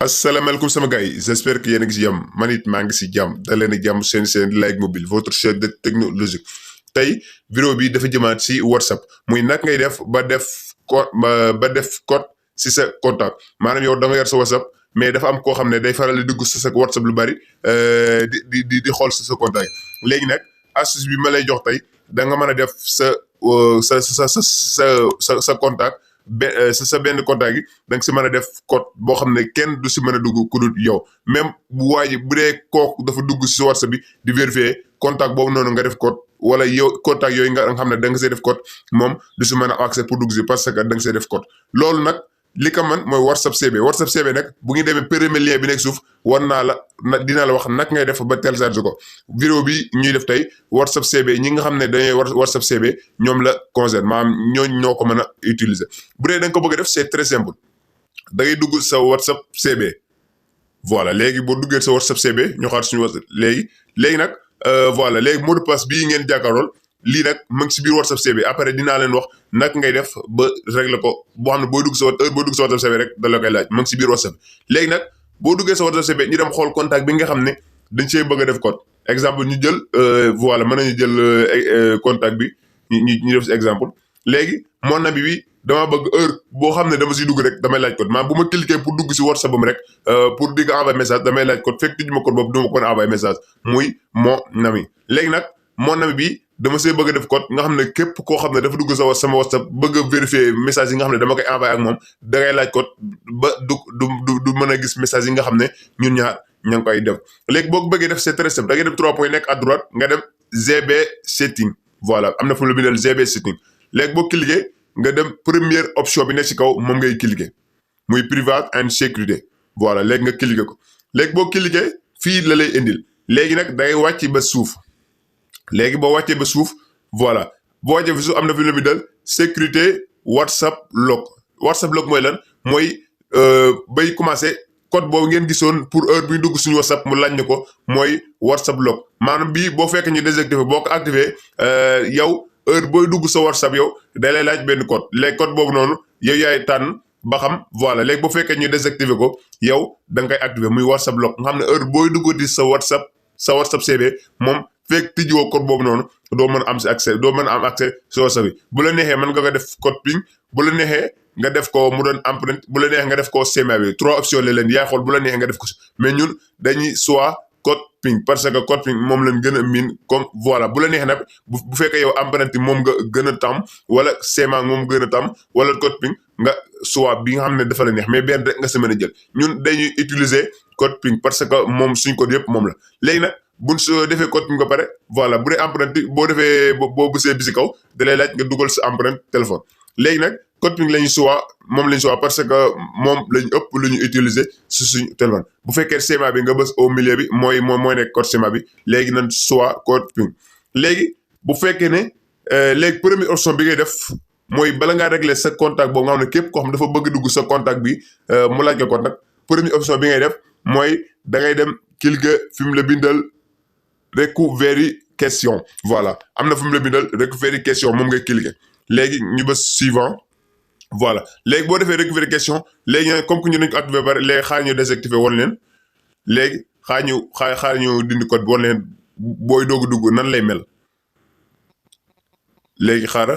asalaamaaleykum sama gars yi j'espère que yéen a ngi si jàmm man it maa ngi si jàmm da leen a jàmm seen Like Mobile votre chaîne de technologique tey vidéo bi dafa jëmaat si WhatsApp muy nag ngay def ba def code si sa contact maanaam yow da nga yor sa WhatsApp mais dafa am koo xam ne day faral di dugg sa WhatsApp lu bari di xool sa contact léegi nag astuce bi ma lay jox tey da nga mën a def sa contact. Sa benn contact gi da nga si mën a def code boo xam ne kenn du si mën a dugg ku dul yow même bu waa ji bu dee kooku dafa dugg si WhatsApp bi di vérifier contact boobu noonu nga def code wala yow contact yooyu nga xam ne da nga see def code moom du si mën a accès pour dugg si parce que da nga see def code loolu nag li ko man mooy WhatsApp CB nag bu ñu demee premier lien bi nekk suuf war naa la dina la wax nag ngay def ba télécharger ko vidéo bi ñuy def tey WhatsApp CB ñi nga xam ne dañuy WhatsApp CB ñoom la concerne maanaam ñooñu ñoo ko mën a utiliser bu dee da nga ko bëgg a def c'est très simple da ngay dugg sa WhatsApp CB voilà léegi boo duggee sa WhatsApp CB ñu xaar suñu WhatsApp léegi nag voilà léegi mot de passe bii ngeen jàkkaarlool lii nag mu ngi si biir WhatsApp CB après dinaa leen wax naka ngay def ba régler ko boo xam ne booy dugg sa WhatsApp CB rek da la koy laaj mu ngi si biir WhatsApp léegi nag boo duggee sa WhatsApp CB ñu dem xool contact bi nga xam ne dañ see bëgg a def code exemple ñu jël voilà mën nañu jël contact bi ñu def si exemple léegi mon ami bi dama bëgg heure boo xam ne dama siy dugg rek damay laaj code maanaam bu ma cliquer pour dugg si WhatsApp am rek pour di ko envoyer message damay laaj code fekk tijji ma code boobu du ma ko mën a envoyer message muy mon ami léegi nag mon ami bi dama see bëgg a def code nga xam ne képp koo xam ne dafa dugg sama WhatsApp bëgg a vérifier message yi nga xam ne dama koy envoyer ak moom da ngay laaj code ba du mën a gis message yi nga xam ne ñun ñaar ña ngi koy def léegi boo ko bëggee def c'est très simple da ngay dem 3 points nekk à droite nga dem GB setting voilà am na fu mu la bindal GB setting léegi boo cliquer nga dem première option bi nekk ci kaw moom ngay cliquer muy private and sécurité voilà léegi nga cliquer ko léegi boo cliquer fii la lay indil léegi nag da ngay wàcc ba suuf léegi boo wàccee ba suuf voilà boo wàccee ba suuf am na fi mu la bindal sécurité WhatsApp lock mooy lan mooy bay commencer code boobu ngeen gisoon pour heure bi dugg suñu WhatsApp mu laaj ne ko mooy WhatsApp lock maanaam bii boo fekkee ñu désactivé boo ko activé yow heure booy dugg sa WhatsApp yow day lay laaj benn code léegi code boobu noonu yow yaay tànn ba xam voilà léegi boo fekkee ñu désactivé ko yow da nga koy activé muy WhatsApp lock nga xam ne heure booy duggati sa WhatsApp CB moom fekk tijjiwoo code boobu noonu doo mën a am si accès doo mën a am accès si WhatsApp bi bu la neexee mën nga ko def code ping bu la neexee nga def ko mu doon empreinte bu la neexee nga def ko schéma bi 3 options la leen yaay xool bu la neexee nga def ko mais ñun dañuy soit code ping parce que code ping moom lañ gën a miin comme voilà bu la neexee nag bu fekkee yow empreinte moom nga gën a tam wala schéma moom gën a tam wala code ping nga soit bi nga xam ne dafa la neex mais benn rek nga si mën a jël ñun dañuy utiliser code ping parce que moom suñ code yëpp moom la léegi nag buñ soo defee code ping ba pare voilà bu dee empreinte boo defee boo bësee bi si kaw da lay laaj nga dugal sa empreinte téléphone léegi nag code ping lañu soit moom lañu soit parce que moom lañu ëpp lu ñu utiliser si suñu téléphone bu fekkee schéma bi nga bës au milieu bi mooy nekk code schéma bi léegi nan soit code ping léegi bu fekkee ne léegi première option bi ngay def mooy bala ngaa régler sa contact boobu nga xam ne képp koo xam dafa bëgg dugg sa contact bi mu laaj nga code nag première option bi ngay def mooy da ngay dem cliquer fi mu la bindal récupération voilà am na fu mu la bindal récupération moom ngay cliquer léegi ñu bës suivant voilà léegi boo defee récupération léegi comme que ñu dañ ko activé ba pare léegi xaar ñu désactivé woon leen léegi xaar ñu dindi code bi woon leen booy doog a dugg nan lay mel léegi xaara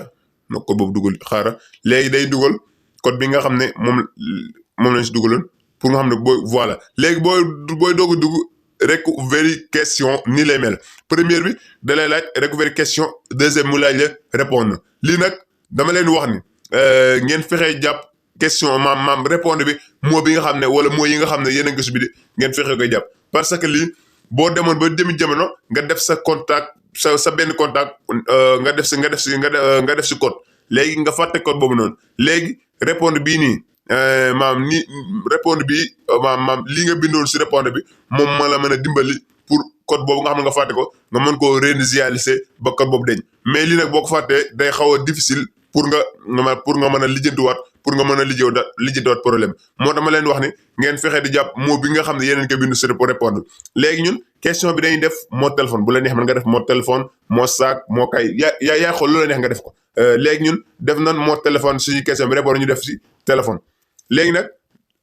no code boobu dugal xaara léegi day dugal code bi nga xam ne moom lañ si dugaloon pour nga xam ne booy voilà léegi booy doog a dugg récupération nii lay mel première bi da lay laaj récupération deuxième mu laaj la répondre lii nag dama leen wax ni ngeen fexee jàpp question maam répondre bi moo bi nga xam ne wala moo yi nga xam ne yéen a ngi ko bi ngeen fexe koy jàpp parce que lii boo demoon ba jëmi jamono nga def sa contact sa benn contact nga def si code léegi nga fàtte code boobu noonu léegi répondre bii nii répondre bi maam li nga bindoon si répondre bi moom ma la mën a dimbali pour code boobu nga xam ne nga fàtte ko nga mën koo réinitialiser ba code boobu deñ mais lii nag boo ko fàttee day xaw a difficile pour nga mën a lijjantiwaat pour nga mën a lijjantiwaat problème moo dama leen wax ni ngeen fexe di jàpp moo bi nga xam ne yeneen ko bindu si répondre léegi ñun question bi dañuy def mot téléphone bu la neex mën nga def mot téléphone mot sac moo kay yaa xool lu la neex nga def ko léegi ñun def nan mot téléphone suñu question bi répondre ñu def si téléphone léegi nag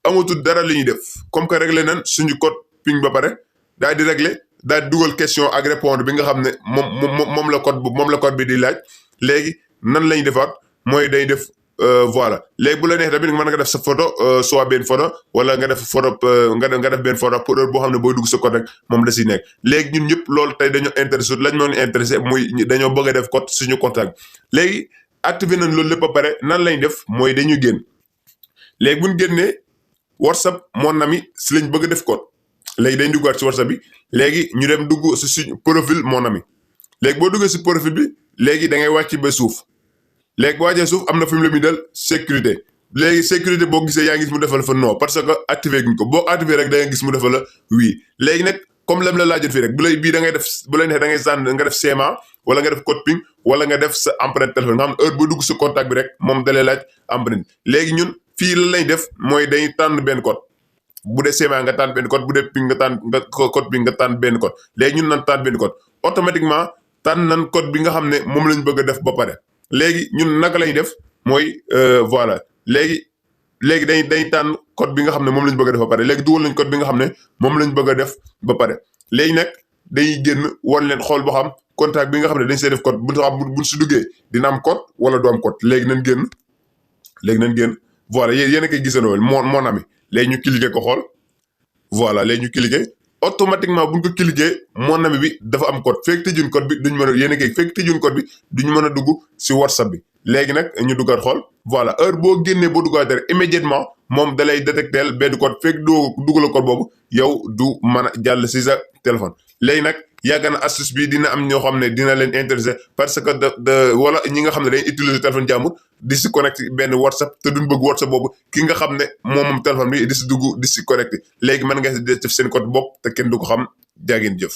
amatul dara li ñuy def comme que réglé nañ suñu code ping ba pare daal di réglé daal di dugal question ak répondre bi nga xam ne moom la code bi di laaj léegi nan lañu defaat mooy day def voilà léegi bu la neex tamit mën nga def sa photo soit benn photo wala nga def photo nga def benn photo pour heure boo xam ne booy dugg sa code rek moom da si nekk léegi ñun ñëpp loolu tey dañoo intéressé lañ moo ñu intéressé muy dañoo bëgg a def code suñu contact léegi activé nañ loolu lépp ba pare nan lañ def mooy dañuy génn léegi bu ñu génnee WhatsApp mon ami si lañ bëgg a def code léegi dañ duggaat si WhatsApp bi léegi ñu dem dugg si suñu profil mon ami léegi boo duggee si profil bi léegi da ngay wàcc ba suuf léegi boo wàccee suuf am na fi mu la bindal sécurité léegi sécurité boo gisee yaa ngi gis mu defal fa non parce que activé guñ ko boo activé rek da nga gis mu defal la oui léegi nag comme lam la laajoon fii rek bu lay bii da ngay def bu lay neex da ngay sànn nga def CMA wala nga def code PIN wala nga def sa empreinte téléphone nga xam ne heure boo dugg sa contact bi rek moom dalee laaj empreinte léegi ñun fii lan lañ def mooy dañuy tànn benn code bu dee CMA nga tànn benn code bu dee PIN nga tànn nga code PIN nga tànn benn code léegi ñun nan tànn benn code automatiquement tànn nan code bi nga xam ne moom lañ bëgg a def ba pare léegi ñun naka lañ def mooy voilà léegi dañ tànn code bi nga xam ne moom lañ bëgg a def ba pare léegi dugal nañ code bi nga xam ne moom lañ bëgg a def ba pare léegi nag dañuy génn wan leen xool ba xam contact bi nga xam ne dañ see def code buñ si duggee dina am code wala du am code léegi nañ génn voilà yéen a koy gisandoo mon ami léegi ñu cliquer ko xool voilà léegi ñu cliquer automatiquement buñ ko cliquer mon ami bi dafa am code fekk tëjuñ code bi duñ mën a yéen a koy fekk tëjuñ code bi duñ mën a dugg si WhatsApp bi léegi nag ñu duggaat xool voilà heure boo génnee boo duggaatee rek immédiatement moom da lay détecter benn code fekk doo dugal code boobu yow du mën a jàll si sa téléphone léegi nag yàgg na astuce bi dina am ñoo xam ne dina leen intéressé parce que wala ñi nga xam ne dañuy utiliser téléphone jàmbur di si connecté benn WhatsApp te duñ bëgg WhatsApp boobu ki nga xam ne moom téléphone bi di si dugg di si connecté léegi mën nga def seen code bopp te kenn du ko xam jaageen jëf